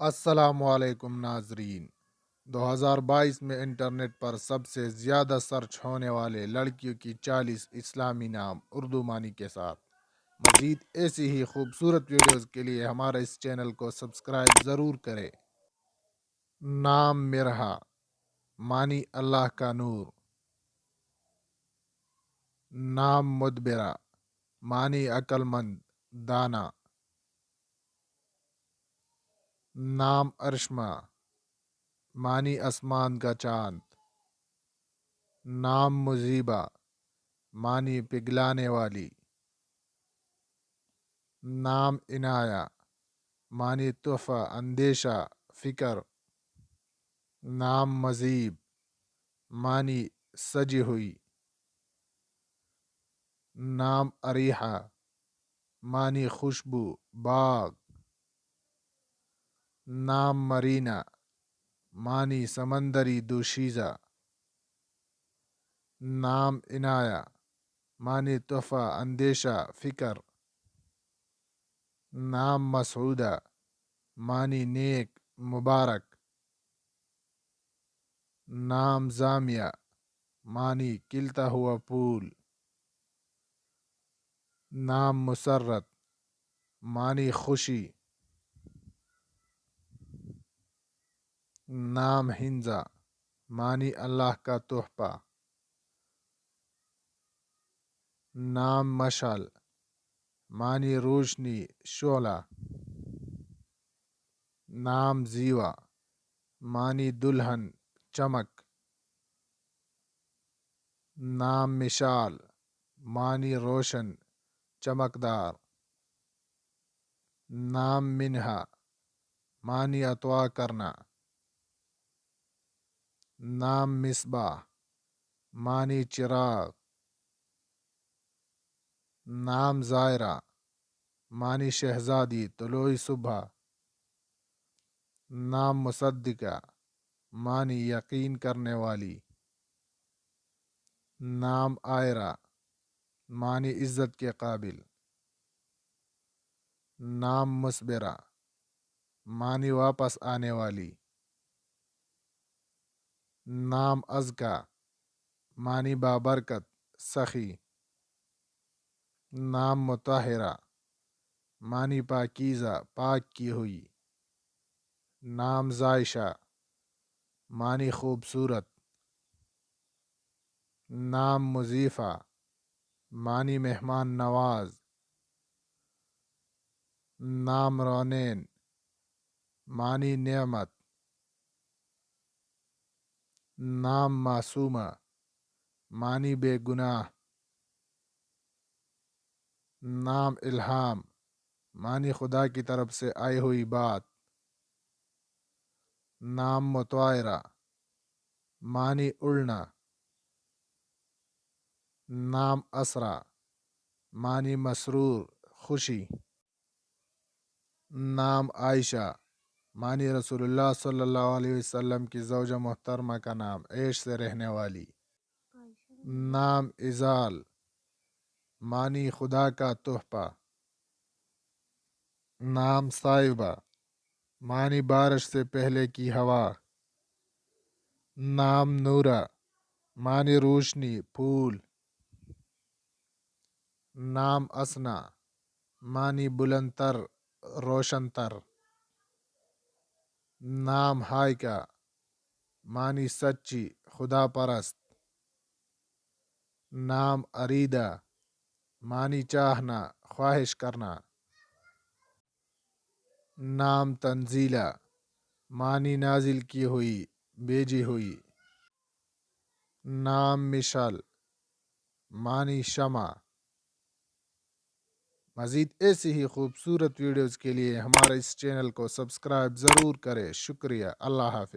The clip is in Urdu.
السلام علیکم ناظرین۔ 2022 میں انٹرنیٹ پر سب سے زیادہ سرچ ہونے والے لڑکیوں کی 40 اسلامی نام اردو معنی کے ساتھ مزید ایسی ہی خوبصورت ویڈیوز کے لیے ہمارے اس چینل کو سبسکرائب ضرور کریں۔ نام مرہا، معنی اللہ کا نور۔ نام مدبرہ، معنی عقل مند، دانا۔ نام ارشمہ، معنی آسمان کا چاند۔ نام مصیبہ، معنی پگھلانے والی۔ نام عنایہ، معنی تحفہ، اندیشہ، فکر۔ نام مذیب، معنی سجی ہوئی۔ نام اریحہ، معنی خوشبو، باغ۔ نام مرینہ، معنی سمندری دوشیزہ۔ نام عنایہ، معنی تحفہ، اندیشہ، فکر۔ نام مسعودہ، معنی نیک، مبارک۔ نام زامیہ، معنی کھلتا ہوا پھول۔ نام مسرت، معنی خوشی۔ نام حنظہ، معنی اللہ کا تحفہ۔ نام مشعل، معنی روشنی، شعلہ۔ نام زیوہ، معنی دلہن، چمک۔ نام مشال، معنی روشن، چمکدار۔ نام منہا، معنی عطا کرنا۔ نام مصباح، معنی چراغ۔ نام زائرہ، معنی شہزادی، طلوع صبح۔ نام مصدقہ، معنی یقین کرنے والی۔ نام عائرہ، معنی عزت کے قابل۔ نام مصبرہ، معنی واپس آنے والی۔ نام ازکیٰ، معنی بابرکت، سخی۔ نام مطہرہ، معنی پاکیزہ، پاک کی ہوئی۔ نام زائشہ، معنی خوبصورت۔ نام مضیفہ، معنی مہمان نواز۔ نام رونین، معنی نعمت۔ نام معصومہ، معنی بے گناہ۔ نام الہام، معنی خدا کی طرف سے آئی ہوئی بات۔ نام مطائرہ، معنی اڑنا۔ نام اسرا، معنی مسرور، خوشی۔ نام عائشہ، معنی رسول اللہ صلی اللہ علیہ وسلم کی زوجہ محترمہ کا نام، عیش سے رہنے والی۔ نام ازال، معنی خدا کا تحفہ۔ نام صائبہ، معنی بارش سے پہلے کی ہوا۔ نام نورہ، معنی روشنی، پھول۔ نام اسنا، معنی بلند تر، روشن تر۔ نام ہائکہ، معنی سچی، خدا پرست۔ نام اریدہ، معنی چاہنا، خواہش کرنا۔ نام تنزیلہ، معنی نازل کی ہوئی، بھیجی ہوئی۔ نام مشعل، معنی شمع۔ مزید ایسی ہی خوبصورت ویڈیوز کے لیے ہمارے اس چینل کو سبسکرائب ضرور کریں۔ شکریہ، اللہ حافظ۔